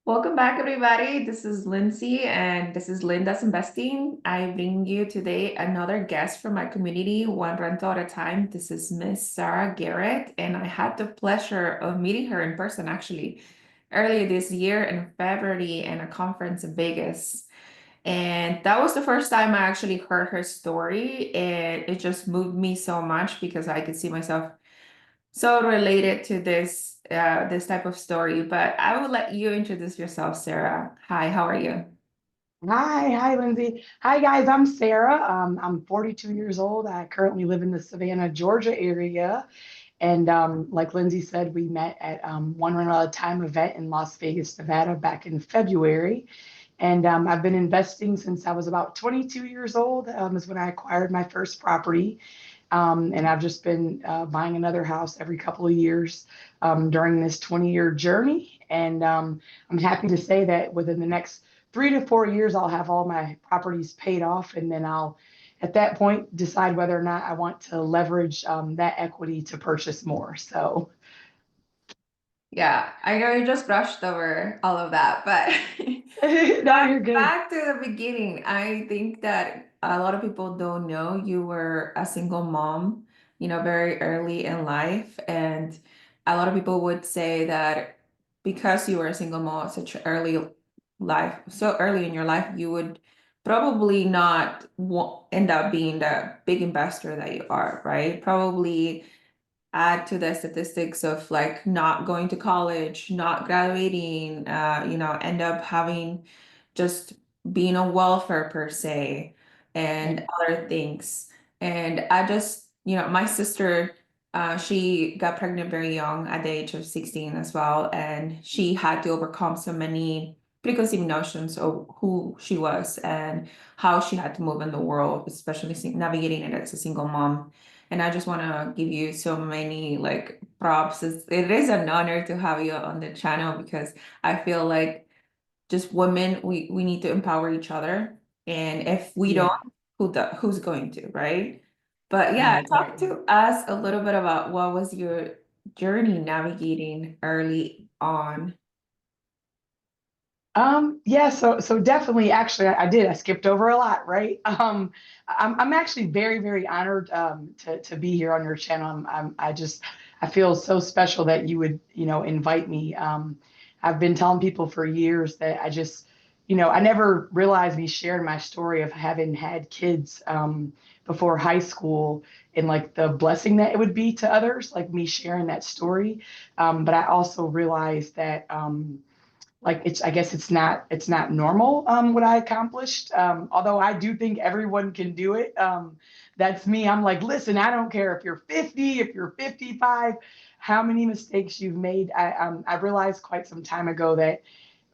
Welcome back, everybody. This is Lindsay, and this is Linda's Investing. I bring you today another guest from my community, one rental at a time. This is Miss Sarah Garrett, and I had the pleasure of meeting her in person actually earlier this year in February in a conference in Vegas. And that was the first time I actually heard her story, and it just moved me so much because I could see myself so related to this type of story. But I will let you introduce yourself, Sarah. Hi, how are you? Hi, Lindsay. Hi, guys. I'm Sarah. I'm 42 years old. I currently live in the Savannah, Georgia area. And like Lindsay said, we met at One Run at a Time event in Las Vegas, Nevada back in February. And I've been investing since I was about 22 years old, is when I acquired my first property. And I've just been buying another house every couple of years during this 20-year journey. And I'm happy to say that within the next 3 to 4 years, I'll have all my properties paid off. And then I'll, at that point, decide whether or not I want to leverage that equity to purchase more. So, Yeah, I know you just brushed over all of that, but no, you're good. back to the beginning. I think that a lot of people don't know you were a single mom, very early in life. And a lot of people would say that because you were a single mom at such early life, so early in your life, you would probably not end up being the big investor that you are, right? Probably add to the statistics of like not going to college, not graduating, end up having just being on welfare per se and Right. other things. And I just, my sister, she got pregnant very young at the age of 16 as well. And she had to overcome so many preconceived notions of who she was and how she had to move in the world, especially navigating it as a single mom. And I just want to give you so many like props. It is an honor to have you on the channel because I feel like just women, we need to empower each other. And if we don't, Yeah, who's going to, right? But no, yeah, talk exactly. to us a little bit about what was your journey navigating early on. Yeah, so definitely, actually, I did. I skipped over a lot, right? I'm actually very, very honored to be here on your channel. I feel so special that you would, invite me. I've been telling people for years that I never realized me sharing my story of having had kids before high school and like the blessing that it would be to others, like me sharing that story. But I also realized that. Like I guess it's not normal what I accomplished, although I do think everyone can do it. That's me. I'm like, listen, I don't care if you're 50, if you're 55, how many mistakes you've made. I realized quite some time ago that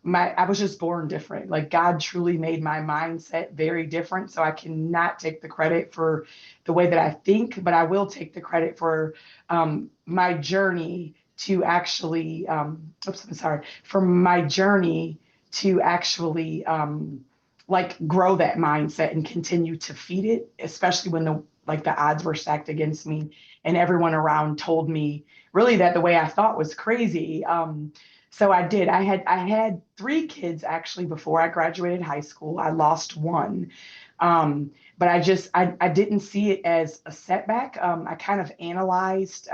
I was just born different. Like God truly made my mindset very different. So I cannot take the credit for the way that I think, but I will take the credit for my journey to actually, oops, I'm sorry, for my journey to actually like grow that mindset and continue to feed it, especially when the odds were stacked against me and everyone around told me really that the way I thought was crazy. So I did. I had three kids actually before I graduated high school. I lost one. But I didn't see it as a setback. I kind of analyzed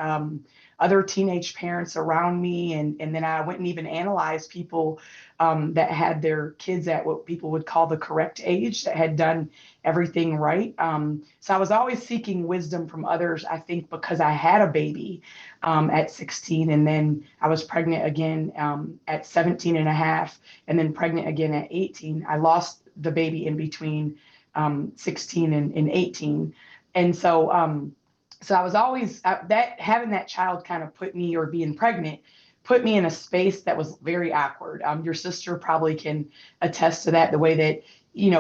other teenage parents around me, and then I went and even analyzed people that had their kids at what people would call the correct age, that had done everything right. So I was always seeking wisdom from others, I think, because I had a baby at 16, and then I was pregnant again at 17 and a half, and then pregnant again at 18. I lost the baby in between 16 and 18. And so I was always that having that child kind of put me, or being pregnant, put me in a space that was very awkward. Your sister probably can attest to that, the way that,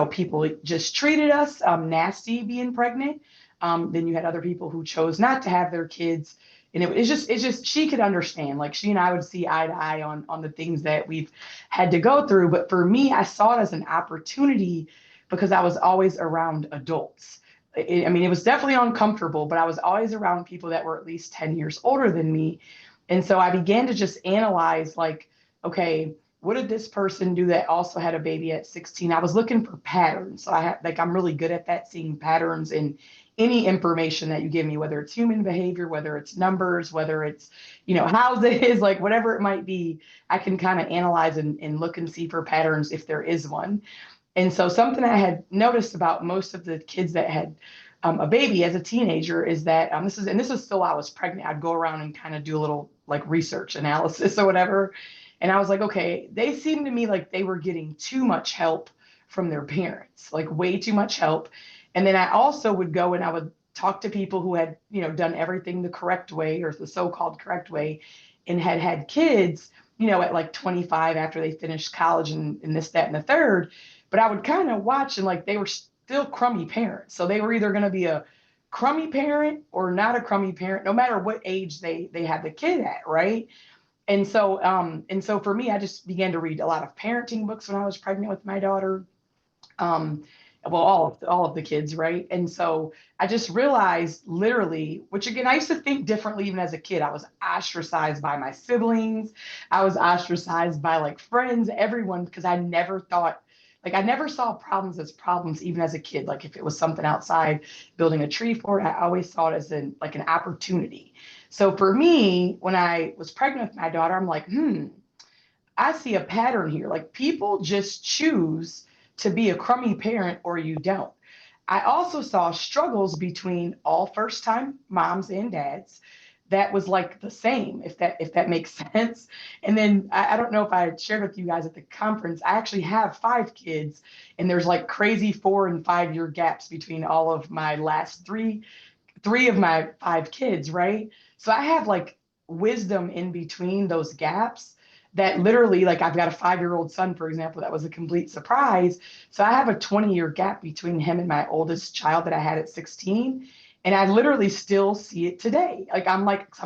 people just treated us nasty being pregnant. Then you had other people who chose not to have their kids. And it's just she could understand. Like she and I would see eye to eye on the things that we've had to go through. But for me, I saw it as an opportunity because I was always around adults. I mean, it was definitely uncomfortable, but I was always around people that were at least 10 years older than me. And so I began to just analyze, like, okay, what did this person do that also had a baby at 16? I was looking for patterns. So I had like I'm really good at that, seeing patterns in any information that you give me, whether it's human behavior, whether it's numbers, whether it's, houses, like whatever it might be, I can kind of analyze and look and see for patterns if there is one. And so something I had noticed about most of the kids that had a baby as a teenager is that this is still while I was pregnant. I'd go around and kind of do a little like research analysis or whatever. And I was like, okay, they seemed to me like they were getting too much help from their parents, like way too much help. And then I also would go and I would talk to people who had, done everything the correct way or the so-called correct way and had had kids, at like 25 after they finished college and this, that, and the third. But I would kind of watch and like they were still crummy parents. So they were either going to be a crummy parent or not a crummy parent, no matter what age they had the kid at, right? And so for me, I just began to read a lot of parenting books when I was pregnant with my daughter. Um, well, all of the kids, right? And so I just realized literally, which again, I used to think differently even as a kid. I was ostracized by my siblings. I was ostracized by like friends, everyone, because I never thought, like, I never saw problems as problems even as a kid. Like if it was something outside building a tree fort, I always saw it as like an opportunity. So for me, when I was pregnant with my daughter, I'm like, I see a pattern here. Like people just choose to be a crummy parent or you don't. I also saw struggles between all first time moms and dads that was like the same, if that makes sense. And then I don't know if I shared with you guys at the conference, I actually have 5 kids and there's like crazy 4 and 5 year gaps between all of my last three of my 5 kids, right? So I have like wisdom in between those gaps that literally, like, I've got a 5 year old son, for example, that was a complete surprise. So I have a 20-year gap between him and my oldest child that I had at 16. And I literally still see it today. I'm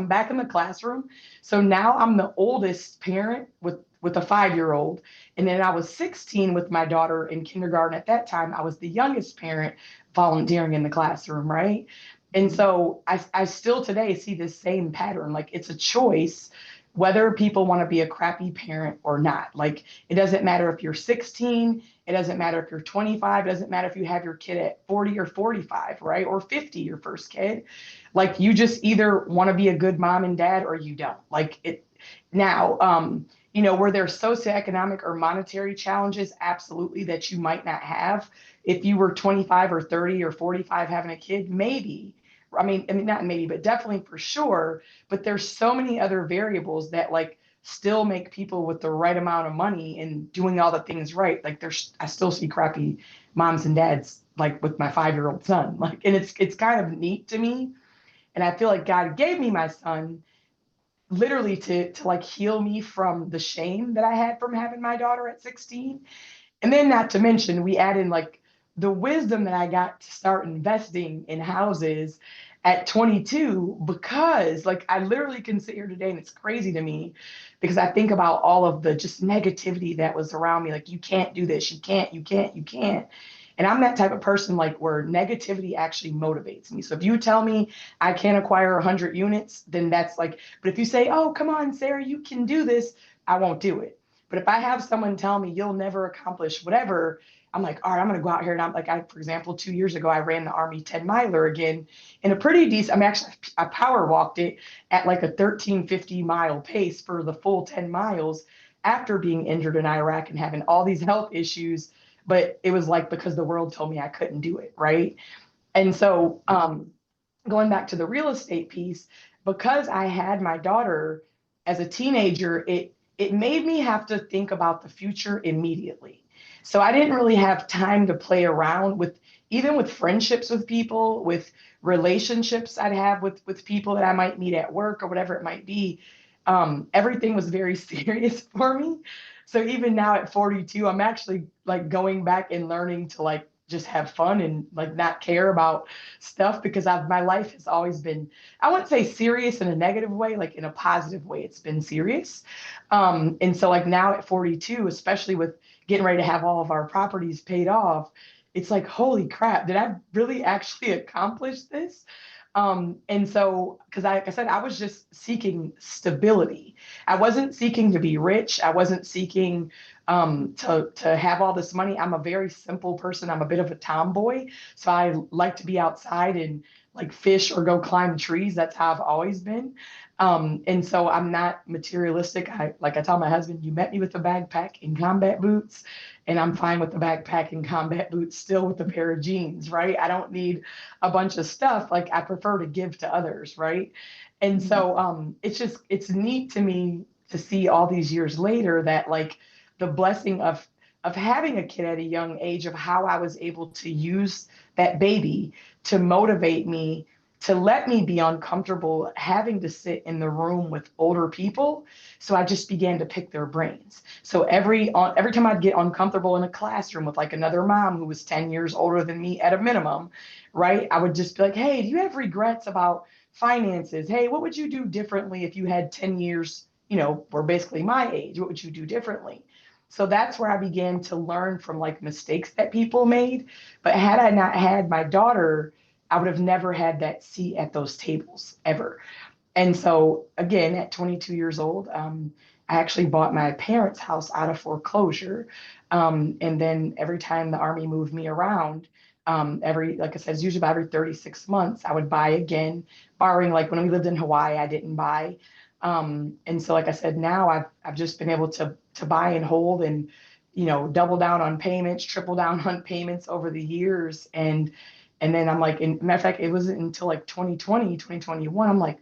back in the classroom. So now I'm the oldest parent with a 5 year old. And then I was 16 with my daughter in kindergarten. At that time, I was the youngest parent volunteering in the classroom, right? And so I still today see this same pattern. Like it's a choice whether people want to be a crappy parent or not. Like it doesn't matter if you're 16, it doesn't matter if you're 25, it doesn't matter if you have your kid at 40 or 45, right? Or 50, your first kid. Like you just either want to be a good mom and dad or you don't. Like it now, were there socioeconomic or monetary challenges? Absolutely, that you might not have if you were 25 or 30 or 45 having a kid, maybe. I mean, not maybe, but definitely for sure. But there's so many other variables that like still make people with the right amount of money and doing all the things right. Like I still see crappy moms and dads like with my 5 year old son. Like, and it's kind of neat to me. And I feel like God gave me my son literally to like heal me from the shame that I had from having my daughter at 16. And then not to mention, we add in like the wisdom that I got to start investing in houses at 22 because like I literally can sit here today and it's crazy to me because I think about all of the just negativity that was around me. Like, you can't do this, you can't. And I'm that type of person like where negativity actually motivates me. So if you tell me I can't acquire 100 units, then that's like, but if you say, oh, come on, Sarah, you can do this, I won't do it. But if I have someone tell me you'll never accomplish whatever, I'm like, all right, I'm going to go out here. And I'm like, for example, 2 years ago, I ran the Army 10 miler again in a pretty decent, I power walked it at like a 1350 mile pace for the full 10 miles after being injured in Iraq and having all these health issues. But it was like because the world told me I couldn't do it. Right. And so, going back to the real estate piece, because I had my daughter as a teenager, it made me have to think about the future immediately. So I didn't really have time to play around with even with friendships with people, with relationships I'd have with people that I might meet at work or whatever it might be. Everything was very serious for me. So even now at 42, I'm actually like going back and learning to like just have fun and like not care about stuff because my life has always been, I wouldn't say serious in a negative way, like in a positive way, it's been serious. And so like now at 42, especially with getting ready to have all of our properties paid off, it's like, holy crap, did I really actually accomplish this? And so, because like I said, I was just seeking stability. I wasn't seeking to be rich. I wasn't seeking to have all this money. I'm a very simple person. I'm a bit of a tomboy, so I like to be outside and like fish or go climb trees. That's how I've always been. And so I'm not materialistic. Like I tell my husband, you met me with a backpack and combat boots, and I'm fine with the backpack and combat boots, still with a pair of jeans, right? I don't need a bunch of stuff. Like I prefer to give to others, right? And Mhm. so it's neat to me to see all these years later that like the blessing of having a kid at a young age, of how I was able to use that baby to motivate me, to let me be uncomfortable having to sit in the room with older people. So I just began to pick their brains. So every time I'd get uncomfortable in a classroom with like another mom who was 10 years older than me at a minimum, right? I would just be like, hey, do you have regrets about finances? Hey, what would you do differently if you had 10 years, were basically my age? What would you do differently? So that's where I began to learn from like mistakes that people made. But had I not had my daughter, I would have never had that seat at those tables ever. And so, again, at 22 years old, I actually bought my parents' house out of foreclosure. And then every time the Army moved me around, like I said, it's usually about every 36 months, I would buy again, borrowing like when we lived in Hawaii, I didn't buy. And so, like I said, now I've just been able to buy and hold and, double down on payments, triple down on payments over the years. And then I'm like, in matter of fact, it wasn't until like 2020, 2021, I'm like,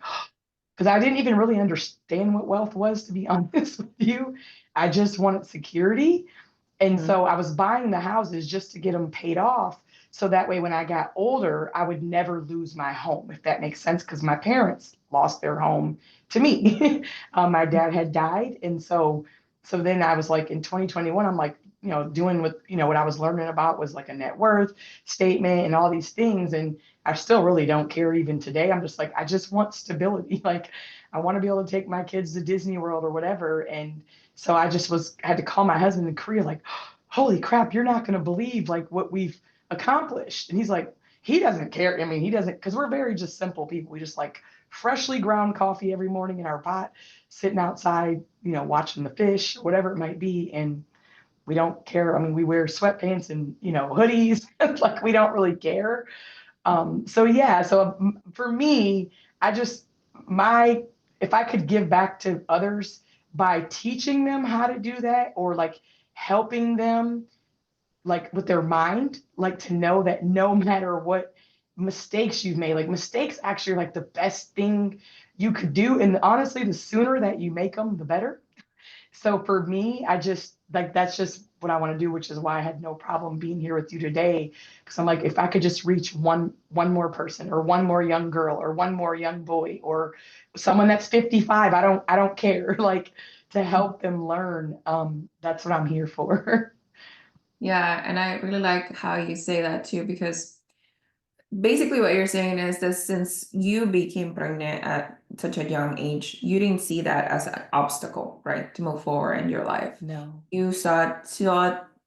because I didn't even really understand what wealth was, to be honest with you. I just wanted security. And Mhm. so I was buying the houses just to get them paid off. So that way, when I got older, I would never lose my home, if that makes sense, because my parents lost their home to me. My dad had died. And so then I was like, in 2021, I'm like, doing what I was learning about was like a net worth statement and all these things. And I still really don't care even today. I'm just like, I just want stability. Like, I want to be able to take my kids to Disney World or whatever. And so I just had to call my husband in Korea, like, holy crap, you're not going to believe like what we've accomplished. And he's like, he doesn't care. I mean, he doesn't, because we're very just simple people. We just like freshly ground coffee every morning in our pot, sitting outside, watching the fish, whatever it might be. And we don't care. I mean, we wear sweatpants and, hoodies. Like we don't really care. So yeah, so for me, I just my if I could give back to others by teaching them how to do that, or like helping them like with their mind, like to know that no matter what mistakes you've made, like mistakes actually are like the best thing you could do. And honestly, the sooner that you make them, the better. So for me, I just like that's just what I want to do, which is why I had no problem being here with you today. Because I'm like, if I could just reach one more person, or one more young girl, or one more young boy, or someone that's 55, I don't care. Like to help them learn. That's what I'm here for. Yeah, and I really like how you say that too, because basically what you're saying is that since you became pregnant at such a young age, you didn't see that as an obstacle, right, to move forward in your life. No. You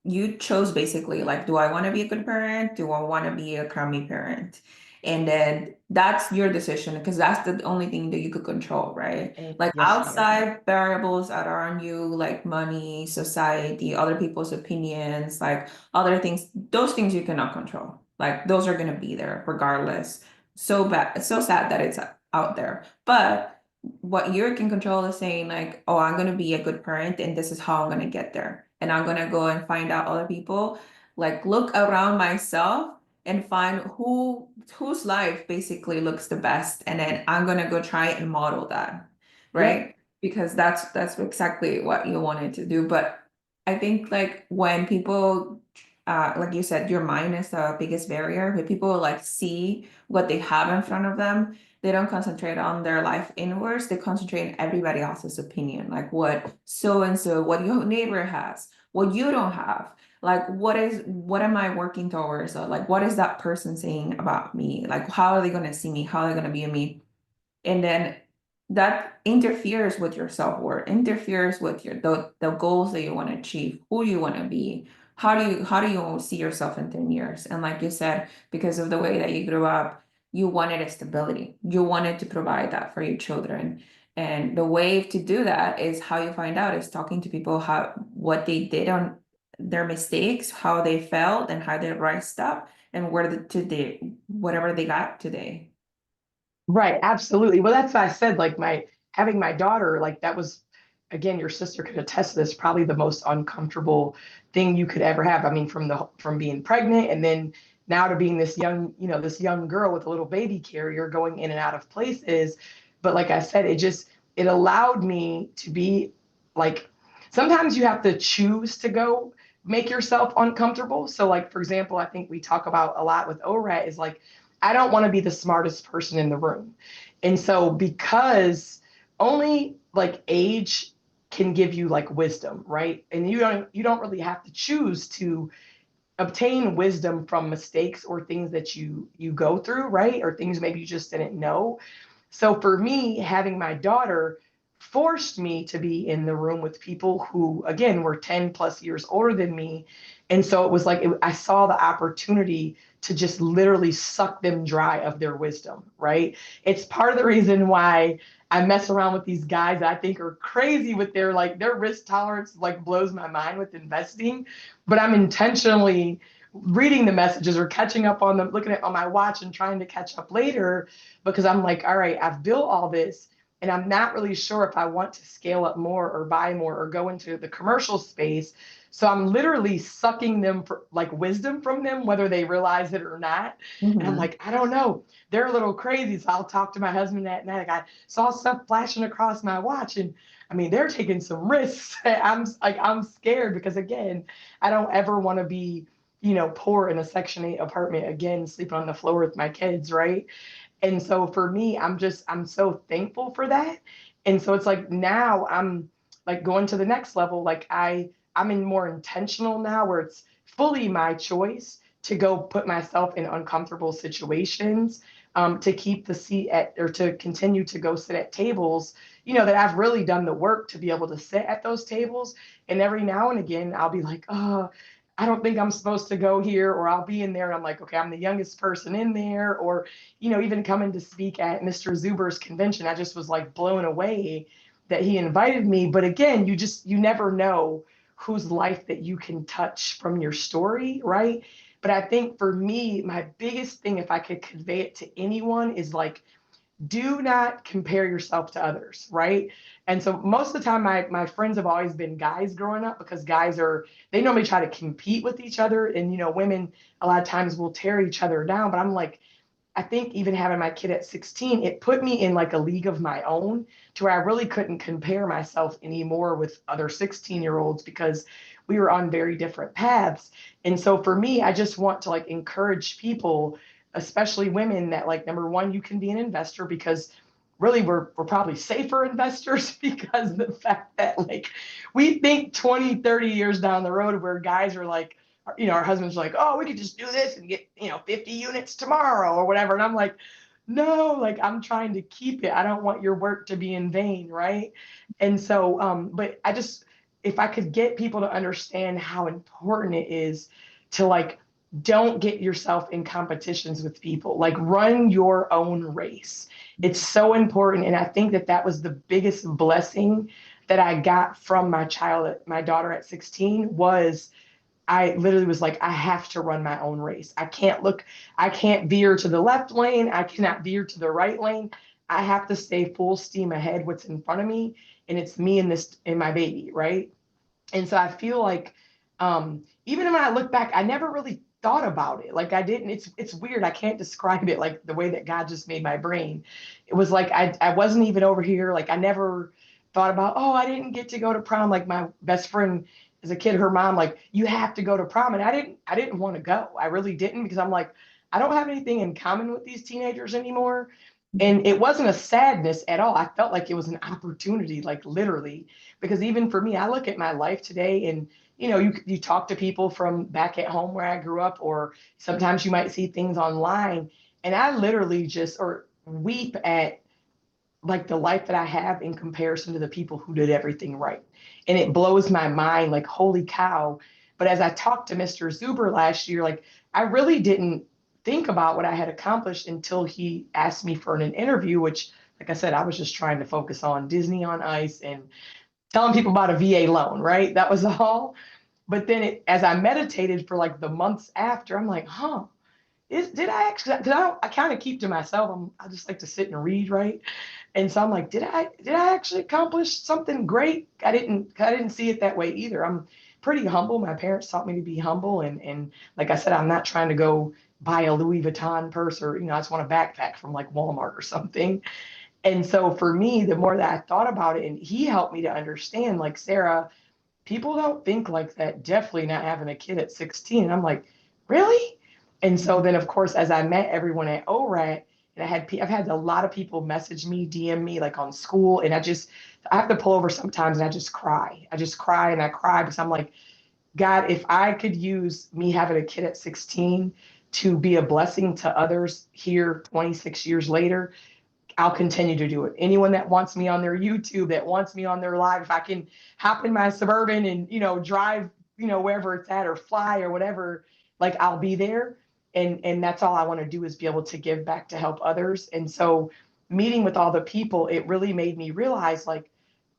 you chose basically like, do I want to be a good parent? Do I want to be a crummy parent? And then that's your decision because that's the only thing that you could control, right? Like Yes, ma'am. outside variables that are on you, like money, society, other people's opinions, like other things, those things you cannot control. Like those are gonna be there regardless. So bad, it's so sad that it's out there. But what you can control is saying like, oh, I'm gonna be a good parent and this is how I'm gonna get there. And I'm gonna go and find out other people, like look around myself and find whose life basically looks the best. And then I'm gonna go try and model that, Yep. right? Because that's exactly what you wanted to do. But I think like when people like you said, your mind is the biggest barrier. When people like see what they have in front of them, they don't concentrate on their life inwards. They concentrate on everybody else's opinion, like what so and so, what your neighbor has, what you don't have. Like what am I working towards? Or like what is that person saying about me? Like how are they gonna see me? How are they gonna view me? And then that interferes with your self-worth, interferes with the goals that you want to achieve, who you want to be. How do you see yourself in 10 years? And like you said, because of the way that you grew up, you wanted a stability. You wanted to provide that for your children. And the way to do that is how you find out is talking to people how what they did on their mistakes, how they felt, and how they rised up, and where the today whatever they got today. Right, absolutely. Well, that's why I said like my having my daughter, like that was again, your sister could attest to this, probably the most uncomfortable thing you could ever have. I mean, from being pregnant and then now to being this young, this young girl with a little baby carrier going in and out of places. But like I said, it allowed me to be like sometimes you have to choose to go make yourself uncomfortable. So like for example, I think we talk about a lot with ORAT is like I don't want to be the smartest person in the room. And so because only like age can give you like wisdom, right? And you don't really have to choose to obtain wisdom from mistakes or things that you go through, right? Or things maybe you just didn't know. So for me, having my daughter forced me to be in the room with people who, again, were 10 plus years older than me. And so it was like I saw the opportunity to just literally suck them dry of their wisdom, right? It's part of the reason why I mess around with these guys that I think are crazy with their risk tolerance like blows my mind with investing, but I'm intentionally reading the messages or catching up on them, looking at on my watch and trying to catch up later because I'm like, all right, I've built all this and I'm not really sure if I want to scale up more or buy more or go into the commercial space. So I'm literally sucking them for like wisdom from them, whether they realize it or not. And I'm Mhm. like, I don't know. They're a little crazy. So I'll talk to my husband that night. Like I saw stuff flashing across my watch and I mean, they're taking some risks. I'm scared because again, I don't ever want to be, poor in a Section 8 apartment again, sleeping on the floor with my kids, right? And so for me, I'm so thankful for that. And so it's like now I'm like going to the next level. Like I'm in more intentional now where it's fully my choice to go put myself in uncomfortable situations, to keep the seat at or to continue to go sit at tables, that I've really done the work to be able to sit at those tables. And every now and again, I'll be like, oh, I don't think I'm supposed to go here, or I'll be in there and I'm like, okay, I'm the youngest person in there, or even coming to speak at Mr. Zuber's convention, I just was like blown away that he invited me. But again, you never know whose life that you can touch from your story, right? But I think for me, my biggest thing, if I could convey it to anyone, is like, do not compare yourself to others, right? And so most of the time, my friends have always been guys growing up because they normally try to compete with each other. And, women a lot of times will tear each other down. But I'm like, I think even having my kid at 16, it put me in like a league of my own to where I really couldn't compare myself anymore with other 16-year-olds because we were on very different paths. And so for me, I just want to like encourage people, especially women, that like number one, you can be an investor because really we're probably safer investors because of the fact that like we think 20, 30 years down the road where guys are like, our husband's like, oh, we could just do this and get, 50 units tomorrow or whatever. And I'm like, no, like I'm trying to keep it. I don't want your work to be in vain, right? And so, but if I could get people to understand how important it is to like, don't get yourself in competitions with people, like run your own race. It's so important. And I think that was the biggest blessing that I got from my daughter at 16 was I literally was like, I have to run my own race. I can't veer to the left lane. I cannot veer to the right lane. I have to stay full steam ahead what's in front of me. And it's me and my baby, right? And so I feel like even when I look back, I never really thought about it. Like I didn't, it's weird. I can't describe it like the way that God just made my brain. It was like I wasn't even over here. Like I never thought about, oh, I didn't get to go to prom. Like my best friend as a kid, her mom, like, you have to go to prom. And I didn't want to go. I really didn't because I'm like, I don't have anything in common with these teenagers anymore. And it wasn't a sadness at all. I felt like it was an opportunity, like literally, because even for me, I look at my life today and you talk to people from back at home where I grew up, or sometimes you might see things online, and I literally just or weep at like the life that I have in comparison to the people who did everything right. And it blows my mind, like, holy cow. But as I talked to Mr. Zuber last year, like I really didn't think about what I had accomplished until he asked me for an interview, which, like I said, I was just trying to focus on Disney on Ice and telling people about a VA loan, right? That was all. But then as I meditated for like the months after, I'm like, huh, did I actually, because I kind of keep to myself. I just like to sit and read, right? And so I'm like, did I actually accomplish something great? I didn't see it that way either. I'm pretty humble. My parents taught me to be humble, and like I said, I'm not trying to go buy a Louis Vuitton purse, or I just want a backpack from like Walmart or something. And so for me, the more that I thought about it, and he helped me to understand, like, Sarah, people don't think like that. Definitely not having a kid at 16. And I'm like, really? And so then, of course, as I met everyone at ORAT, and I've had a lot of people message me, DM me, like on school, and I have to pull over sometimes, and I just cry. I just cry and I cry because I'm like, God, if I could use me having a kid at 16 to be a blessing to others here 26 years later, I'll continue to do it. Anyone that wants me on their YouTube, that wants me on their live, if I can hop in my Suburban and, drive, wherever it's at, or fly or whatever, like, I'll be there. And that's all I want to do, is be able to give back to help others. And so meeting with all the people, it really made me realize, like,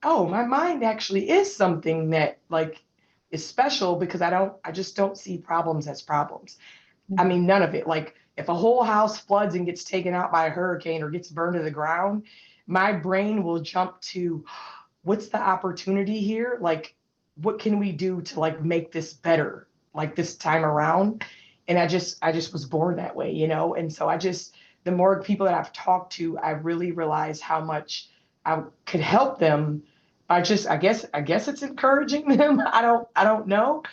oh, my mind actually is something that, like, is special, because I just don't see problems as problems. I Mhm. mean, none of it. Like, if a whole house floods and gets taken out by a hurricane or gets burned to the ground, my brain will jump to, what's the opportunity here? Like, what can we do to, like, make this better, like, this time around? And I just was born that way, And so the more people that I've talked to, I really realize how much I could help them. I guess it's encouraging them. I don't know.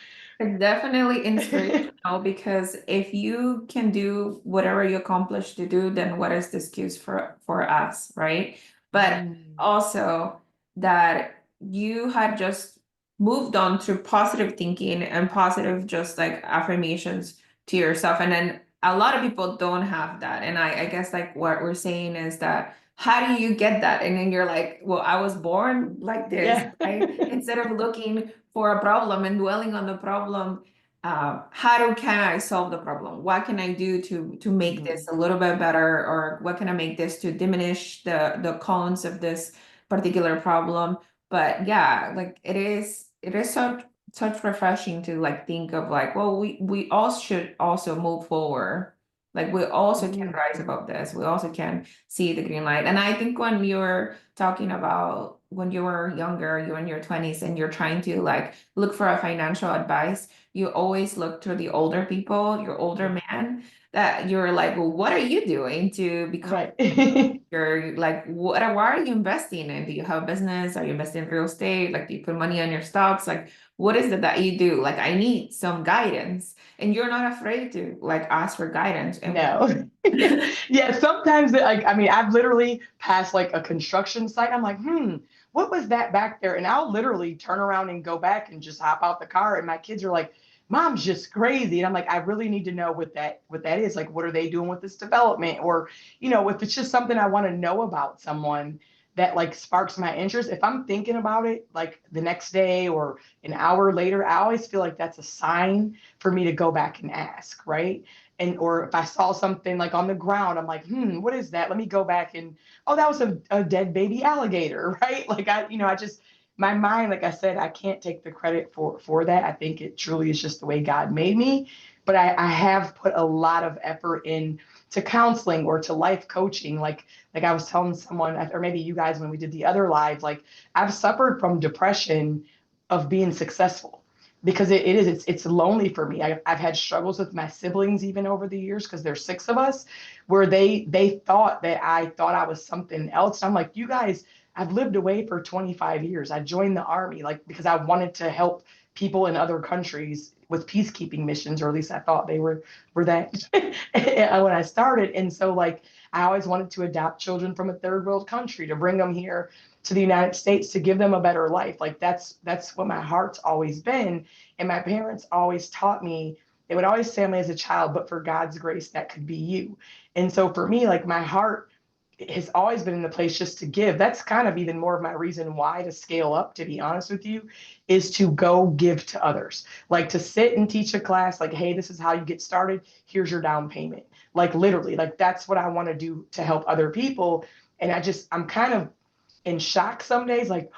It's definitely inspirational because if you can do whatever you accomplished to do, then what is the excuse for us, right? But Mm, also that you had just moved on through positive thinking and positive just like affirmations to yourself. And then a lot of people don't have that. And I guess like what we're saying is that how do you get that? And then you're like, well, I was born like this, yeah. right? Instead of looking for a problem and dwelling on the problem, can I solve the problem? What can I do to make this Mhm. a little bit better, or what can I make this to diminish the cons of this particular problem? But yeah, like it is such refreshing to like think of like, well, we all should also move forward. Like we also can Mm, rise above this. We also can see the green light. And I think when you're talking about when you were younger, you're in your 20s and you're trying to like look for a financial advice, you always look to the older people, your older yeah, man, that you're like, well, what are you doing to become right. you're like, why are you investing in? Do you have a business? Are you investing in real estate? Like, do you put money on your stocks? Like, what is it that you do? Like, I need some guidance. And you're not afraid to like ask for guidance. And No. Yeah, sometimes like, I mean, I've literally passed like a construction site. I'm like, what was that back there? And I'll literally turn around and go back and just hop out the car. And my kids are like, Mom's just crazy. And I'm like, I really need to know what that is. Like, what are they doing with this development? Or, if it's just something I want to know about someone that like sparks my interest. If I'm thinking about it like the next day or an hour later, I always feel like that's a sign for me to go back and ask, right? And or if I saw something like on the ground, I'm like, what is that? Let me go back and, oh, that was a dead baby alligator, right? Like, I just, my mind, like I said, I can't take the credit for that. I think it truly is just the way God made me. But I have put a lot of effort in to counseling or to life coaching. Like I was telling someone, or maybe you guys when we did the other live, like, I've suffered from depression of being successful, because it's lonely for me. I've had struggles with my siblings even over the years, because there's six of us, where they thought that I thought I was something else. I'm like, you guys, I've lived away for 25 years. I joined the army like because I wanted to help people in other countries with peacekeeping missions, or at least I thought they were that when I started. And so, like, I always wanted to adopt children from a third world country to bring them here to the United States to give them a better life. Like, that's what my heart's always been. And my parents always taught me, they would always say to me as a child, but for God's grace, that could be you. And so for me, like, my heart has always been in the place just to give. That's kind of even more of my reason why to scale up, to be honest with you, is to go give to others. Like to sit and teach a class, like, hey, this is how you get started. Here's your down payment. Like literally, like that's what I want to do to help other people. And I'm kind of in shock some days, like,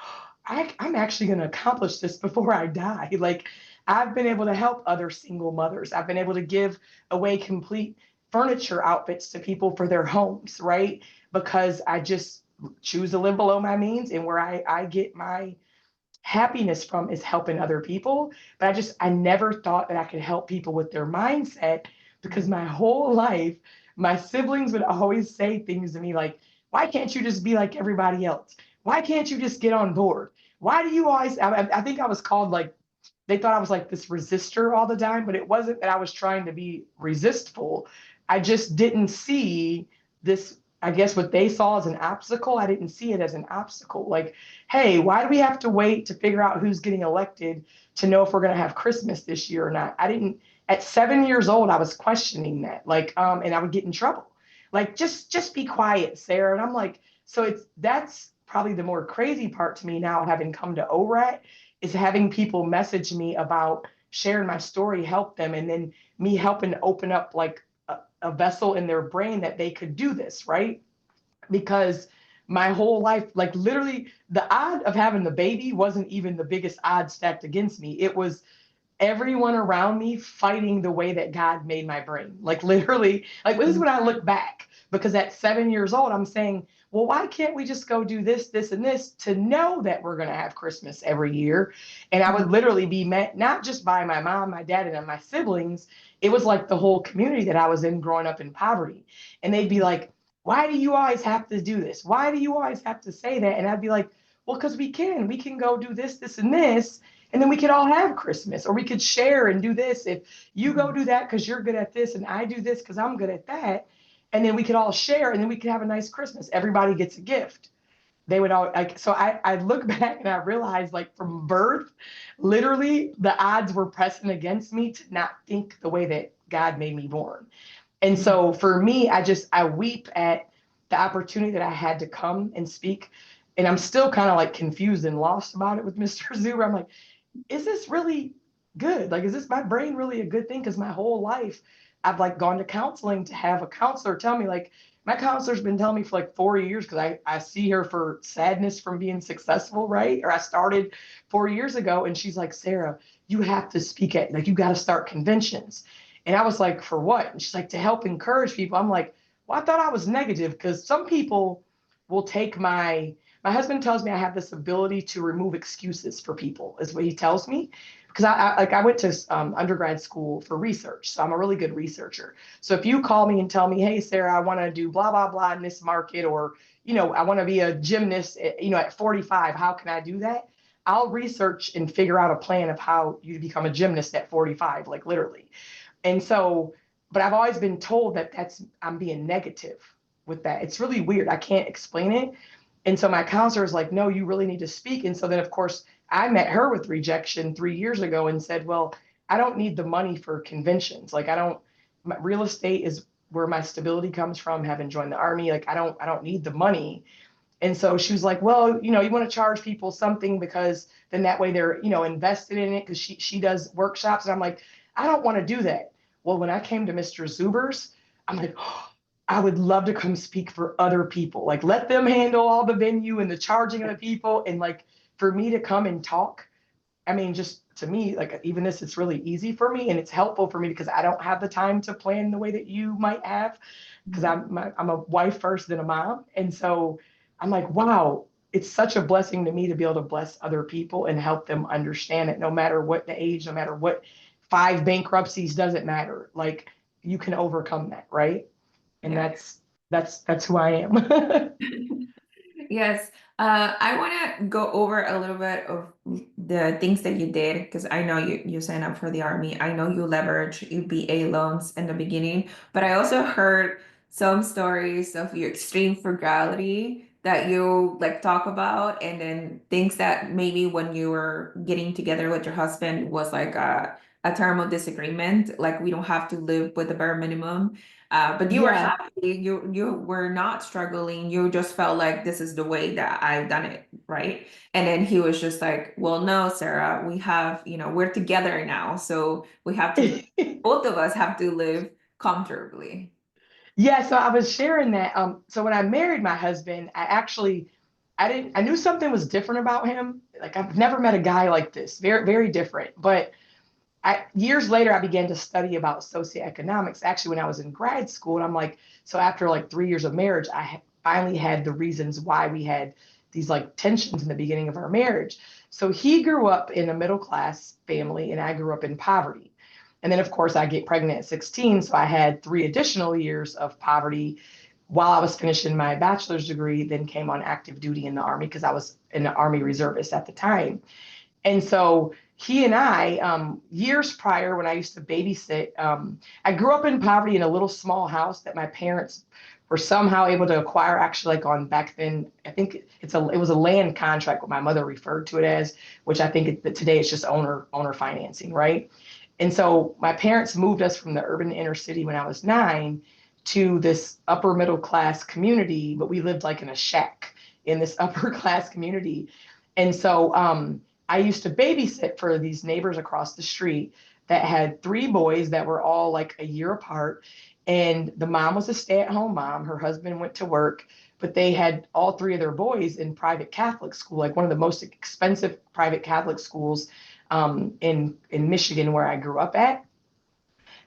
I'm actually going to accomplish this before I die. Like, I've been able to help other single mothers. I've been able to give away complete furniture outfits to people for their homes, right? Because I just choose to live below my means, and where I get my happiness from is helping other people. But I never thought that I could help people with their mindset, because my whole life, my siblings would always say things to me like, why can't you just be like everybody else? Why can't you just get on board? Why do you always, I think I was called like, they thought I was like this resistor all the time, but it wasn't that I was trying to be resistful. I just didn't see this, I guess what they saw as an obstacle, I didn't see it as an obstacle. Like, hey, why do we have to wait to figure out who's getting elected to know if we're going to have Christmas this year or not? I didn't, at 7 years old, I was questioning that. Like, and I would get in trouble. Like, just be quiet, Sarah. And I'm like, so that's probably the more crazy part to me now, having come to ORAT, is having people message me about sharing my story, help them, and then me helping to open up like a vessel in their brain that they could do this, right? Because my whole life, like literally, the odd of having the baby wasn't even the biggest odd stacked against me. It was everyone around me fighting the way that God made my brain. Like literally, like this is when I look back, because at 7 years old, I'm saying, well, why can't we just go do this, this, and this to know that we're going to have Christmas every year? And I would literally be met not just by my mom, my dad, and my siblings. It was like the whole community that I was in growing up in poverty. And they'd be like, why do you always have to do this? Why do you always have to say that? And I'd be like, well, because we can go do this, this, and this, and then we could all have Christmas, or we could share and do this. If you go do that because you're good at this, and I do this because I'm good at that, and then we could all share, and then we could have a nice Christmas. Everybody gets a gift. They would all like, so I look back and I realized, like, from birth, literally the odds were pressing against me to not think the way that God made me born. And so for me, I weep at the opportunity that I had to come and speak. And I'm still kind of like confused and lost about it with Mr. Zuber. I'm like, is this really good? Like, is this my brain really a good thing? Because my whole life, I've like gone to counseling to have a counselor tell me, like, my counselor's been telling me for like 4 years, because I see her for sadness from being successful, right? Or I started 4 years ago, and she's like, Sarah, you have to speak at, like, you got to start conventions. And I was like, for what? And she's like, to help encourage people. I'm like, well, I thought I was negative, because some people will take my husband tells me I have this ability to remove excuses for people, is what he tells me. Because I went to undergrad school for research, so I'm a really good researcher. So if you call me and tell me, hey, Sarah, I want to do blah blah blah in this market, or I want to be a gymnast, at 45, how can I do that? I'll research and figure out a plan of how you become a gymnast at 45, like literally. And so, but I've always been told that I'm being negative with that. It's really weird. I can't explain it. And so my counselor is like, no, you really need to speak. And so then, of course, I met her with rejection 3 years ago and said, well, I don't need the money for conventions. Like, real estate is where my stability comes from, having joined the army. Like, I don't need the money. And so she was like, well, you want to charge people something, because then that way they're, invested in it, because she does workshops. And I'm like, I don't want to do that. Well, when I came to Mr. Zuber's, I'm like, oh, I would love to come speak for other people. Like, let them handle all the venue and the charging of the people. And like, for me to come and talk, I mean, just to me, like, even this, it's really easy for me, and it's helpful for me, because I don't have the time to plan the way that you might have, because I'm a wife first, then a mom. And so I'm like, wow, it's such a blessing to me to be able to bless other people and help them understand that no matter what the age, no matter what, 5 bankruptcies, doesn't matter. Like, you can overcome that, right? And Yeah. that's who I am. Yes, I want to go over a little bit of the things that you did, because I know you signed up for the army. I know you leveraged UBA loans in the beginning, but I also heard some stories of your extreme frugality that you like talk about, and then things that maybe when you were getting together with your husband was like a a term of disagreement, like we don't have to live with the bare minimum. But you were Yeah. happy, you were not struggling, you just felt like this is the way that I've done it, right? And then he was just like, well, no, Sarah, we have, we're together now, so we have to, both of us have to live comfortably. Yeah, so I was sharing that. So when I married my husband, I knew something was different about him. Like I've never met a guy like this. Very, very different. But years later, I began to study about socioeconomics. Actually, when I was in grad school, and I'm like, so after like 3 years of marriage, finally had the reasons why we had these like tensions in the beginning of our marriage. So he grew up in a middle class family, and I grew up in poverty. And then, of course, I get pregnant at 16, so I had 3 additional years of poverty while I was finishing my bachelor's degree. Then came on active duty in the Army because I was an Army reservist at the time. And so he and I, years prior, when I used to babysit, I grew up in poverty in a little small house that my parents were somehow able to acquire. Actually, like on back then, I think it was a land contract, what my mother referred to it as, which I think today it's just owner financing, right? And so my parents moved us from the urban inner city when I was 9 to this upper middle class community, but we lived like in a shack in this upper class community. And so I used to babysit for these neighbors across the street that had 3 boys that were all like a year apart. And the mom was a stay-at-home mom. Her husband went to work, but they had all 3 of their boys in private Catholic school, like one of the most expensive private Catholic schools in Michigan, where I grew up at.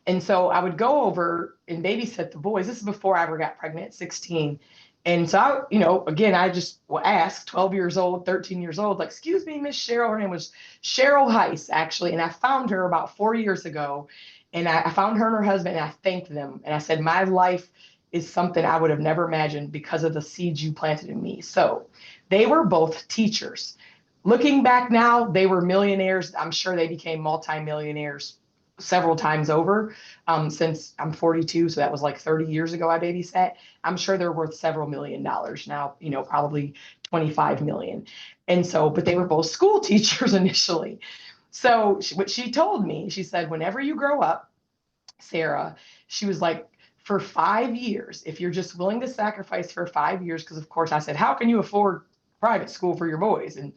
And so I would go over and babysit the boys. This is before I ever got pregnant at 16. And so again, I just will ask 12 years old, 13 years old, like, excuse me, Miss Cheryl. Her name was Cheryl Heiss, actually. And I found her about 4 years ago. And I found her and her husband, and I thanked them. And I said, my life is something I would have never imagined because of the seeds you planted in me. So they were both teachers. Looking back now, they were millionaires. I'm sure they became multimillionaires several times over, since I'm 42. So that was like 30 years ago I babysat. I'm sure they're worth several $1 million now, probably 25 million. And so, but they were both school teachers initially. So what she told me, she said, whenever you grow up, Sarah, she was like, for 5 years, if you're just willing to sacrifice for 5 years, because of course I said, how can you afford private school for your boys? And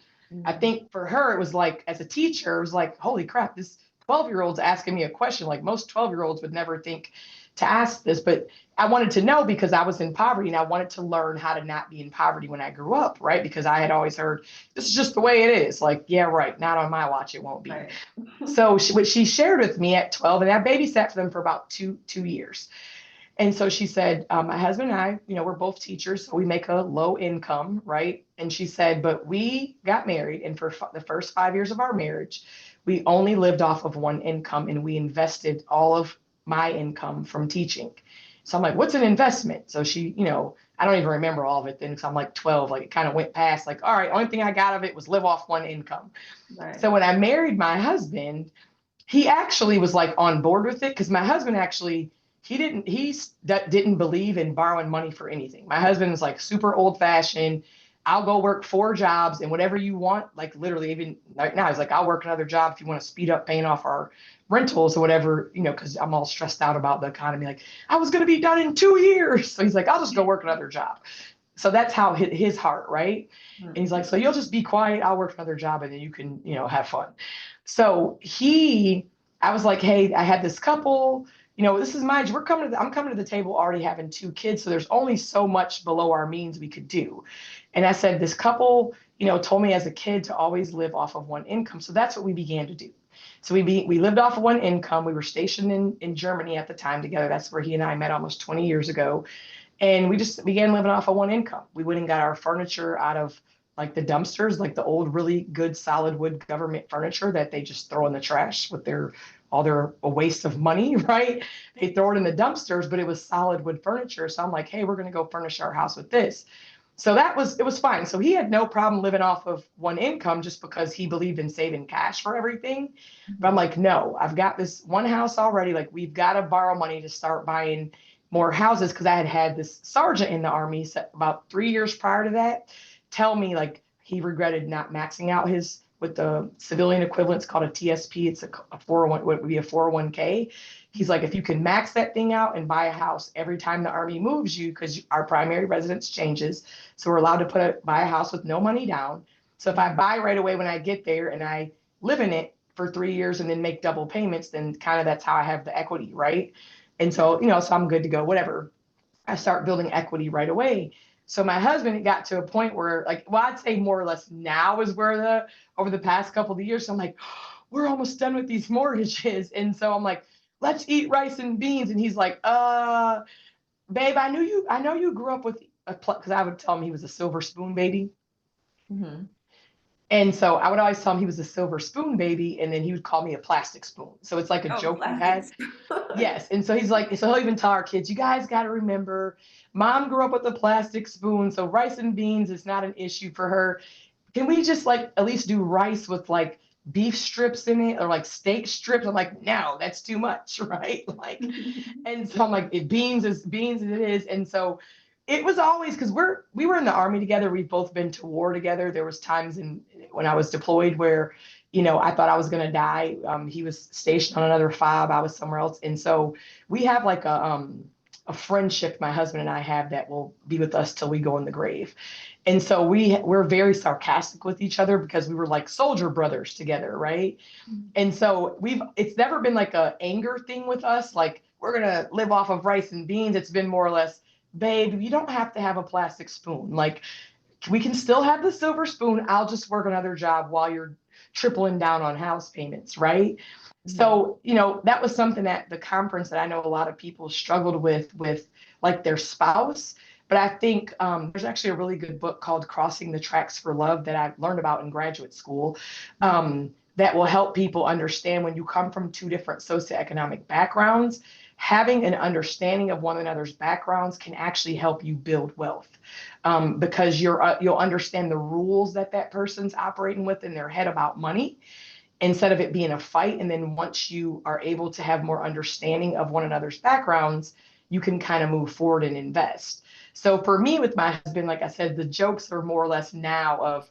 I Mhm. think for her, it was like, as a teacher, it was like, holy crap, this 12-year-old's asking me a question. Like most 12-year-olds would never think to ask this, but I wanted to know because I was in poverty and I wanted to learn how to not be in poverty when I grew up, right? Because I had always heard this is just the way it is. Like, yeah, right. Not on my watch, it won't be. Right. So what she shared with me at 12, and I babysat for them for about two years. And so she said, my husband and I, we're both teachers, so we make a low income, right? And she said, but we got married, and for the first 5 years of our marriage, we only lived off of one income, and we invested all of my income from teaching. So I'm like, what's an investment? So she, I don't even remember all of it then because I'm like 12, like it kind of went past, like, all right, only thing I got of it was live off one income. So Right. when I married my husband, he actually was like on board with it because my husband actually he didn't believe in borrowing money for anything. My husband is like super old fashioned. I'll go work 4 jobs and whatever you want, like literally even right now, he's like, I'll work another job if you want to speed up paying off our rentals or whatever, because I'm all stressed out about the economy. Like, I was going to be done in 2 years. So he's like, I'll just go work another job. So that's how his heart, right? And he's like, Mhm. so you'll just be quiet. I'll work another job and then you can, have fun. So I was like, hey, I had this couple, this is my, I'm coming to the table already having 2 kids. So there's only so much below our means we could do. And I said, this couple, told me as a kid to always live off of one income. So that's what we began to do. So we lived off of one income. We were stationed in Germany at the time together. That's where he and I met almost 20 years ago. And we just began living off of one income. We went and got our furniture out of like the dumpsters, like the old, really good solid wood government furniture that they just throw in the trash with all their a waste of money, right? They throw it in the dumpsters, but it was solid wood furniture. So I'm like, hey, we're going to go furnish our house with this. So it was fine. So he had no problem living off of one income just because he believed in saving cash for everything. But I'm Mhm. like, no, I've got this one house already. Like, we've got to borrow money to start buying more houses because I had this sergeant in the Army about 3 years prior to that tell me like he regretted not maxing out his with the civilian equivalent. It's called a TSP. It's a 401, what would be a 401k. He's like, if you can max that thing out and buy a house every time the Army moves you, because our primary residence changes. So we're allowed to buy a house with no money down. So if I buy right away when I get there and I live in it for 3 years and then make double payments, then kind of that's how I have the equity, right? And so, so I'm good to go, whatever. I start building equity right away. So my husband, it got to a point where, like, well, I'd say more or less now is where over the past couple of years, so I'm like, we're almost done with these mortgages. And so I'm like, let's eat rice and beans. And he's like, babe, I know you grew up with because I would tell him he was a silver spoon baby. Mhm. And so I would always tell him he was a silver spoon baby, and then he would call me a plastic spoon. So it's like a Oh, joke we had. plastics. Yes. And so he's like, so he'll even tell our kids, you guys got to remember, mom grew up with a plastic spoon. So rice and beans is not an issue for her. Can we just like at least do rice with like beef strips in it or like steak strips? I'm like, no, that's too much, right? Like, and so I'm like, beans is beans as it is. And so it was always because we were in the Army together. We've both been to war together. There was times when I was deployed where, I thought I was gonna die. He was stationed on another fob. I was somewhere else. And so we have like a friendship my husband and I have that will be with us till we go in the grave. And so we're very sarcastic with each other because we were like soldier brothers together, right? And so it's never been like a anger thing with us, like we're gonna live off of rice and beans. It's been more or less, babe, you don't have to have a plastic spoon. Like we can still have the silver spoon. I'll just work another job while you're tripling down on house payments, right? Mhm. So, that was something at the conference that I know a lot of people struggled with like their spouse. But I think there's actually a really good book called Crossing the Tracks for Love that I learned about in graduate school, that will help people understand when you come from two different socioeconomic backgrounds, having an understanding of one another's backgrounds can actually help you build wealth, because you'll understand the rules that person's operating with in their head about money instead of it being a fight. And then once you are able to have more understanding of one another's backgrounds, you can kind of move forward and invest. So for me with my husband, like I said, the jokes are more or less now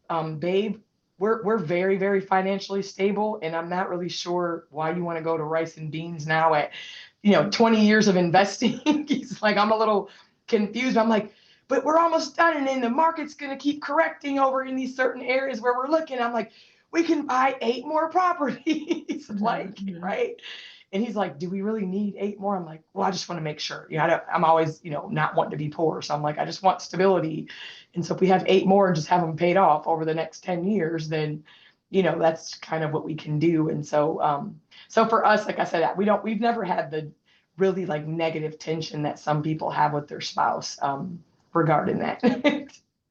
of, babe, we're very, very financially stable, and I'm not really sure why you want to go to rice and beans now at 20 years of investing. He's like, I'm a little confused. I'm like, but we're almost done, and then the market's going to keep correcting over in these certain areas where we're looking. I'm like, we can buy 8 more properties, Mhm. like, Mhm. right? And he's like, do we really need 8 more? I'm like, well, I just want to make sure. I'm always, not wanting to be poor. So I'm like, I just want stability. And so if we have 8 more and just have them paid off over the next 10 years, then, that's kind of what we can do. And so for us, like I said, we've never had the really like negative tension that some people have with their spouse, regarding that.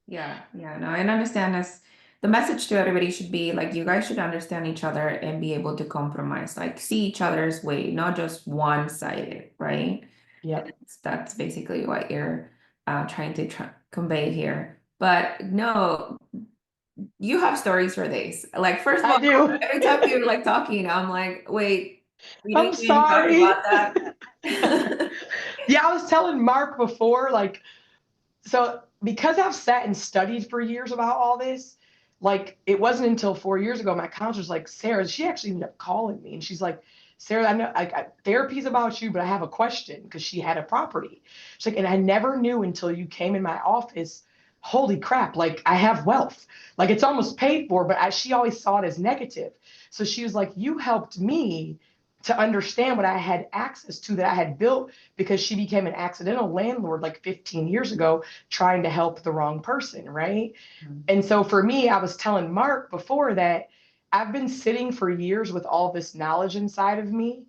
Yeah, yeah, no, and understand this. The message to everybody should be like you guys should understand each other and be able to compromise, like see each other's way, not just one-sided, right? Yep. That's basically what you're trying to convey here. But no, you have stories for days. Like, first of I all, do. every time you're like talking, I'm like, wait, we I'm didn't even talk sorry. about that. Yeah, I was telling Mark before, like, so because I've sat and studied for years about all this, like it wasn't until 4 years ago, my counselor was like, Sarah, she actually ended up calling me and she's like, Sarah, I know therapy's about you, but I have a question because she had a property. She's like, and I never knew until you came in my office. Holy crap, like I have wealth. Like it's almost paid for, but she always saw it as negative. So she was like, you helped me to understand what I had access to that I had built because she became an accidental landlord like 15 years ago trying to help the wrong person, right? And so for me, I was telling Mark before that I've been sitting for years with all this knowledge inside of me.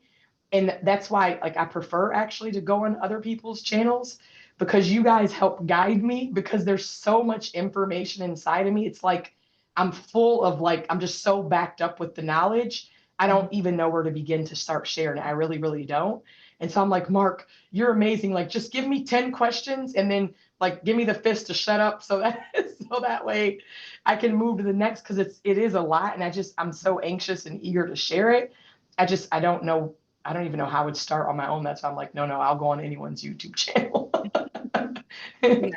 And that's why like I prefer actually to go on other people's channels because you guys help guide me because there's so much information inside of me. It's like I'm full of like I'm just so backed up with the knowledge. I don't even know where to begin to start sharing it. I really, really don't. And so I'm like, Mark, you're amazing. Like just give me 10 questions and then like give me the fist to shut up so that so that way I can move to the next because it is a lot. And I'm so anxious and eager to share it. I don't know. I don't even know how I would start on my own. That's why I'm like, no, I'll go on anyone's YouTube channel. Yeah.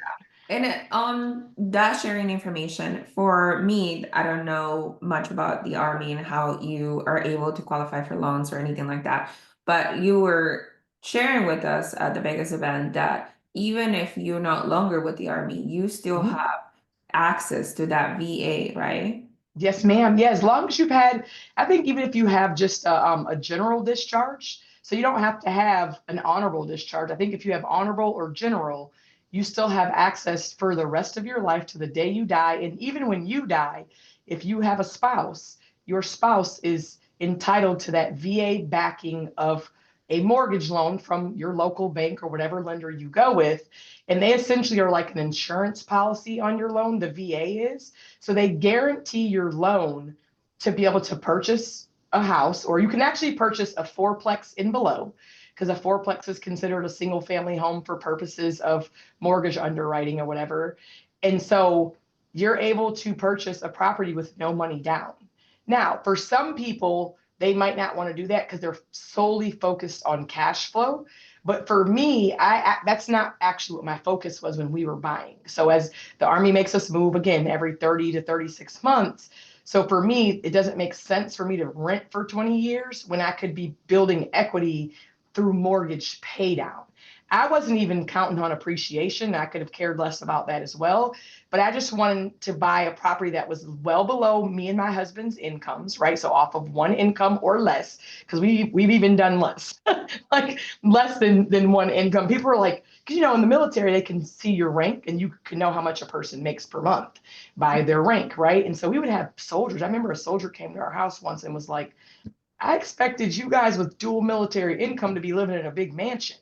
And on that sharing information, for me, I don't know much about the Army and how you are able to qualify for loans or anything like that. But you were sharing with us at the Vegas event that even if you're not longer with the Army, you still Mhm. have access to that VA, right? Yes, ma'am. Yeah, as long as you've had, I think even if you have just a general discharge, so you don't have to have an honorable discharge. I think if you have honorable or general, you still have access for the rest of your life to the day you die. And even when you die, if you have a spouse, your spouse is entitled to that VA backing of a mortgage loan from your local bank or whatever lender you go with. And they essentially are like an insurance policy on your loan, the VA is. So they guarantee your loan to be able to purchase a house, or you can actually purchase a fourplex and below, because a fourplex is considered a single family home for purposes of mortgage underwriting or whatever. And so you're able to purchase a property with no money down. Now, for some people, they might not want to do that because they're solely focused on cash flow. But for me, that's not actually what my focus was when we were buying. So as the Army makes us move again every 30 to 36 months. So for me, it doesn't make sense for me to rent for 20 years when I could be building equity through mortgage pay down. I wasn't even counting on appreciation. I could have cared less about that as well. But I just wanted to buy a property that was well below me and my husband's incomes, right? So off of one income or less, because we've even done less, like less than one income. People are like, because in the military they can see your rank and you can know how much a person makes per month by their rank, right? And so we would have soldiers. I remember a soldier came to our house once and was like, I expected you guys with dual military income to be living in a big mansion.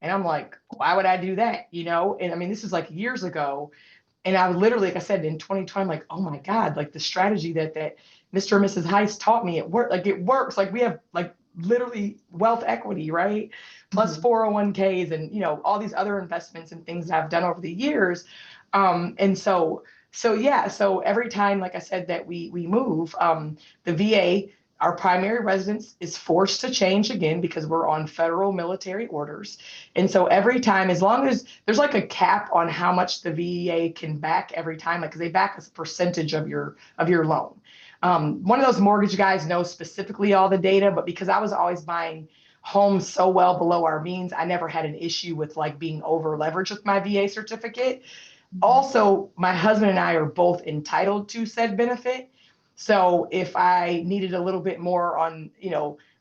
And I'm like, why would I do that? And I mean, this is like years ago. And I literally, like I said, in 2020, I'm like, oh my God, like the strategy that Mr. and Mrs. Heist taught me, it worked. Like it works. Like we have like literally wealth equity, right? Plus Mhm. 401ks and all these other investments and things that I've done over the years. And so yeah, so every time, like I said, that we move, the VA, our primary residence is forced to change again because we're on federal military orders. And so every time, as long as there's like a cap on how much the VA can back every time, like 'cause they back a percentage of your loan. One of those mortgage guys knows specifically all the data, but because I was always buying homes so well below our means, I never had an issue with like being over leveraged with my VA certificate. Mhm. Also, my husband and I are both entitled to said benefit. So if I needed a little bit more on,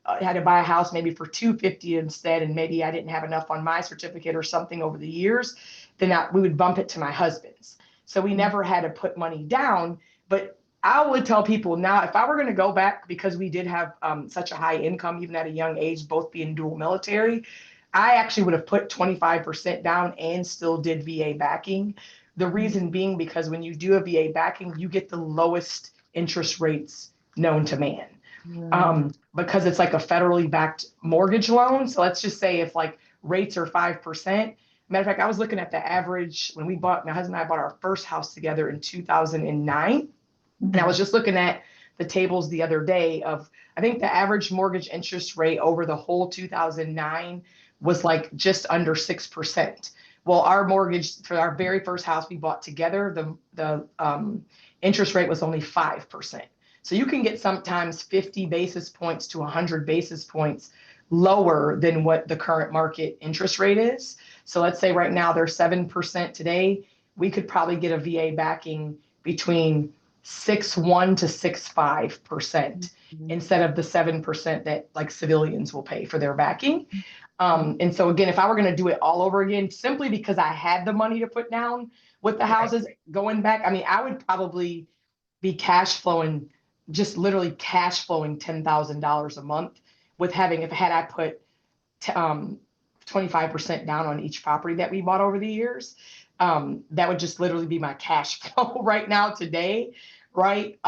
I had to buy a house maybe for 250 instead, and maybe I didn't have enough on my certificate or something over the years, then we would bump it to my husband's. So we never had to put money down. But I would tell people now, if I were going to go back, because we did have such a high income, even at a young age, both being dual military, I actually would have put 25% down and still did VA backing. The reason being because when you do a VA backing, you get the lowest interest rates known to man. Mhm. Because it's like a federally backed mortgage loan. So let's just say if like rates are 5%. Matter of fact, I was looking at the average when my husband and I bought our first house together in 2009. And I was Mhm. just looking at the tables the other day of, I think the average mortgage interest rate over the whole 2009 was like just under 6%. Well, our mortgage for our very first house we bought together, the interest rate was only 5%. So you can get sometimes 50 basis points to 100 basis points lower than what the current market interest rate is. So let's say right now they're 7% today. We could probably get a VA backing between 6.1 to 6.5% Mhm. instead of the 7% that like civilians will pay for their backing. And so again, if I were going to do it all over again, simply because I had the money to put down with the Right. houses going back, I mean, I would probably be cash flowing, just literally cash flowing $10,000 a month with having, if had I put 25% down on each property that we bought over the years. That would just literally be my cash flow right now today, right?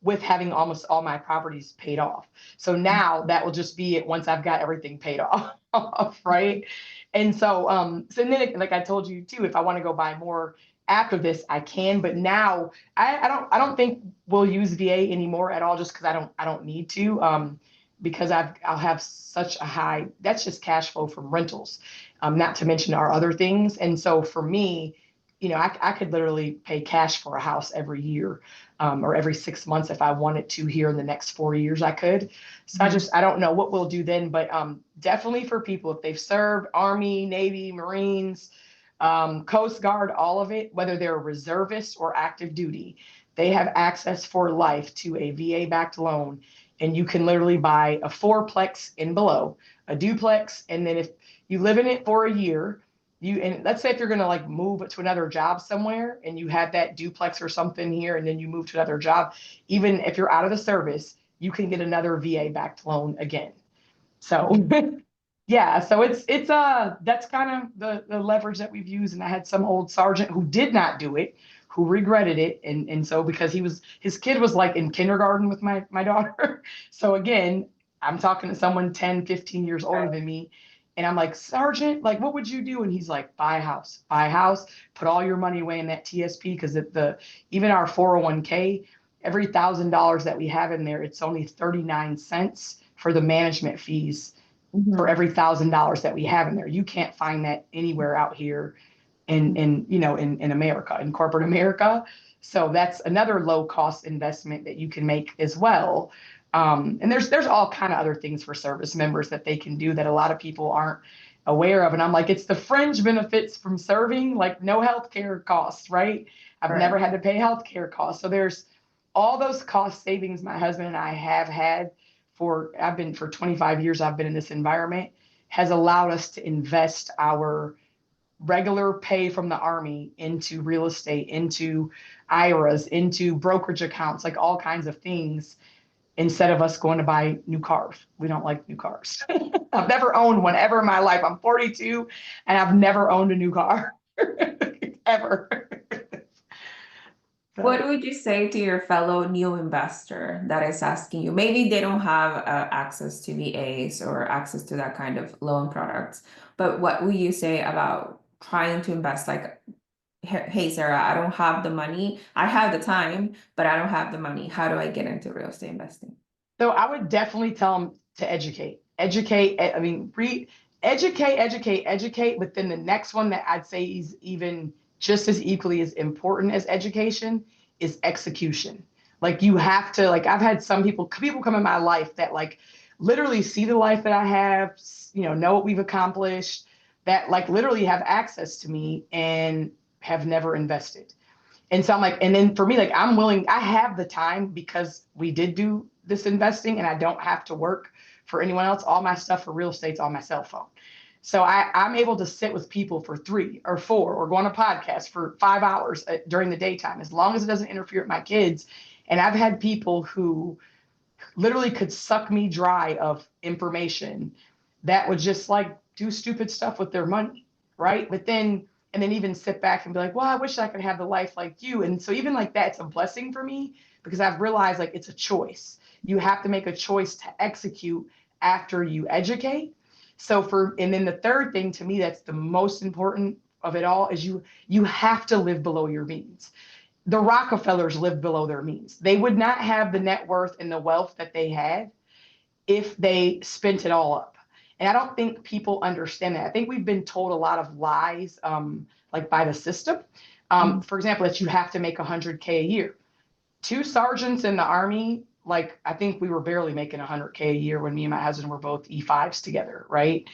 With having almost all my properties paid off. So now that will just be it once I've got everything paid off, right? And so then, like I told you too, if I want to go buy more after this, I can. But now I don't think we'll use VA anymore at all, just because I don't need to. Because I'll have such a high, that's just cash flow from rentals, not to mention our other things. And so for me, I could literally pay cash for a house every year, or every 6 months if I wanted to here in the next 4 years, I could. So Mhm. I don't know what we'll do then, but definitely for people, if they've served Army, Navy, Marines, Coast Guard, all of it, whether they're a reservist or active duty, they have access for life to a VA backed loan. And you can literally buy a fourplex and below, a duplex. And then if you live in it for a year, and let's say if you're going to like move to another job somewhere and you had that duplex or something here and then you move to another job, even if you're out of the service, you can get another VA backed loan again. So yeah, so it's that's kind of the leverage that we've used. And I had some old sergeant who did not do it, who regretted it. And so because his kid was like in kindergarten with my daughter. So again, I'm talking to someone 10, 15 years older Right. than me. And I'm like, Sergeant, like, what would you do? And he's like, buy a house, put all your money away in that TSP, because even our 401k, every $1,000 that we have in there, it's only 39 cents for the management fees for Mhm. every $1,000 that we have in there. You can't find that anywhere out here in America, in corporate America. So that's another low cost investment that you can make as well. And there's all kind of other things for service members that they can do that a lot of people aren't aware of. And I'm like, it's the fringe benefits from serving, like no healthcare costs, right? I've never Right. had to pay healthcare costs. So there's all those cost savings my husband and I have had I've been for 25 years, I've been in this environment, has allowed us to invest our regular pay from the Army into real estate, into IRAs, into brokerage accounts, like all kinds of things, instead of us going to buy new cars. We don't like new cars. I've never owned one ever in my life. I'm 42 and I've never owned a new car ever. What So, would you say to your fellow new investor that is asking you? Maybe they don't have access to VAs or access to that kind of loan products, but what would you say about trying to invest? Like, hey, Sarah, I don't have the money. I have the time, but I don't have the money. How do I get into real estate investing? so I would definitely tell them to educate. I mean, educate. But then the next one that I'd say is even just as equally as important as education is execution. Like you have to, like I've had some people come in my life that like literally see the life that I have, know what we've accomplished, that like literally have access to me and have never invested. And so I'm like, and then for me, like I have the time because we did do this investing and I don't have to work for anyone else. All my stuff for real estate's on my cell phone. So I'm able to sit with people for 3 or 4 or go on a podcast for 5 hours during the daytime, as long as it doesn't interfere with my kids. And I've had people who literally could suck me dry of information that would just like do stupid stuff with their money, right? And then even sit back and be like, well, I wish I could have the life like you. And so even like that, it's a blessing for me because I've realized like it's a choice. You have to make a choice to execute after you educate. And then the third thing to me that's the most important of it all is you have to live below your means. The Rockefellers lived below their means. They would not have the net worth and the wealth that they had if they spent it all up. And I don't think people understand that. I think we've been told a lot of lies, like by the system. Mhm. For example, that you have to make 100K a year. Two sergeants in the Army, like I think we were barely making 100K a year when me and my husband were both E5s together, right?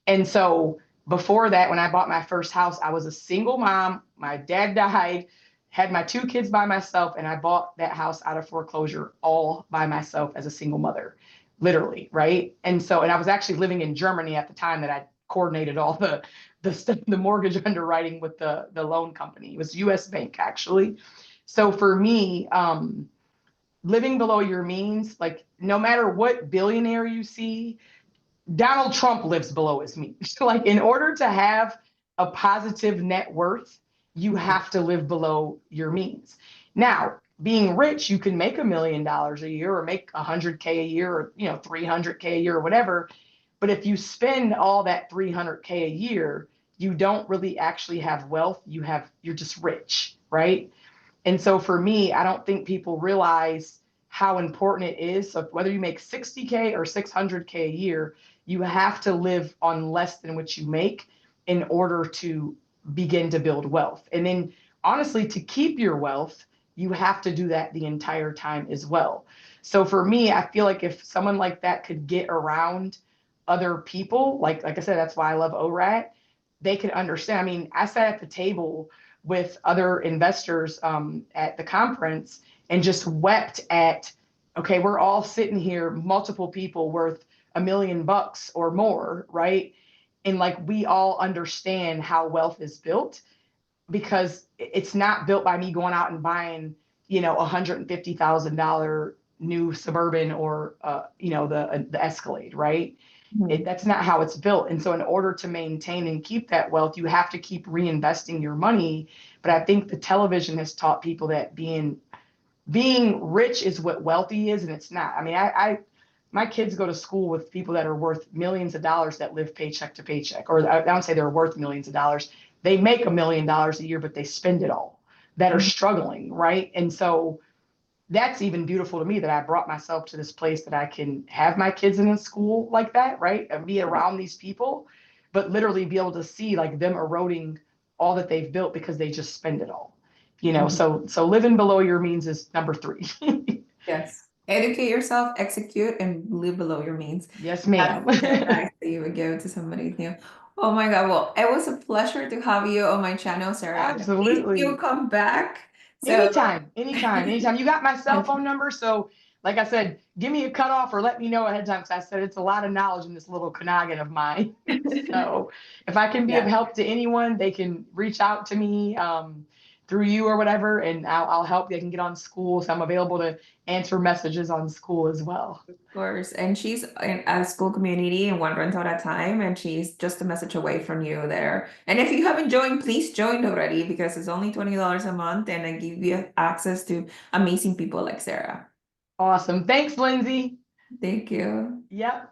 And so before that, when I bought my first house, I was a single mom. My dad died, had my 2 kids by myself, and I bought that house out of foreclosure all by myself as a single mother, literally, right? And I was actually living in Germany at the time that I coordinated all the mortgage underwriting with the loan company. It was U.S. Bank actually. So for me, living below your means, like no matter what billionaire you see, Donald Trump lives below his means. Like, in order to have a positive net worth, you have to live below your means. Now, being rich, you can make $1 million a year or make 100K a year or 300K a year or whatever. But if you spend all that 300K a year, you don't really actually have wealth. You're just rich, right? And so for me, I don't think people realize how important it is. So whether you make 60K or 600K a year, you have to live on less than what you make in order to begin to build wealth. And then honestly, to keep your wealth, you have to do that the entire time as well. So for me, I feel like if someone like that could get around other people, like I said, that's why I love ORAT, they could understand. I mean, I sat at the table with other investors at the conference and just wept at, okay, we're all sitting here, multiple people worth $1 million or more, right? And like we all understand how wealth is built because it's not built by me going out and buying, $150,000 new Suburban or the Escalade, right? Mhm. That's not how it's built. And so in order to maintain and keep that wealth, you have to keep reinvesting your money. But I think the television has taught people that being rich is what wealthy is, and it's not. I mean, I my kids go to school with people that are worth millions of dollars that live paycheck to paycheck, or I don't say they're worth millions of dollars. They make $1 million a year, but they spend it all, that are Mhm. struggling, right? And so that's even beautiful to me that I brought myself to this place that I can have my kids in a school like that, right? And be around these people, but literally be able to see like them eroding all that they've built because they just spend it all. Mhm. So living below your means is number three. Yes. Educate yourself, execute, and live below your means. Yes, That's ma'am. the advice that you would give to somebody new. Oh my God. Well, it was a pleasure to have you on my channel, Sarah. Please you Absolutely. come back. So Anytime, anytime, anytime. You got my cell phone number. So, like I said, give me a cutoff or let me know ahead of time. Because I said it's a lot of knowledge in this little noggin of mine. So, if I can be of yeah, help to anyone, they can reach out to me through you or whatever, and I'll help. They can get on school. So, I'm available to answer messages on school as well. of course. And she's in a school community in one rental at a time, and she's just a message away from you there. And if you haven't joined, please join already because it's only $20 a month and I give you access to amazing people like Sarah. Awesome. Thanks, Lindsay. Thank you. Yep.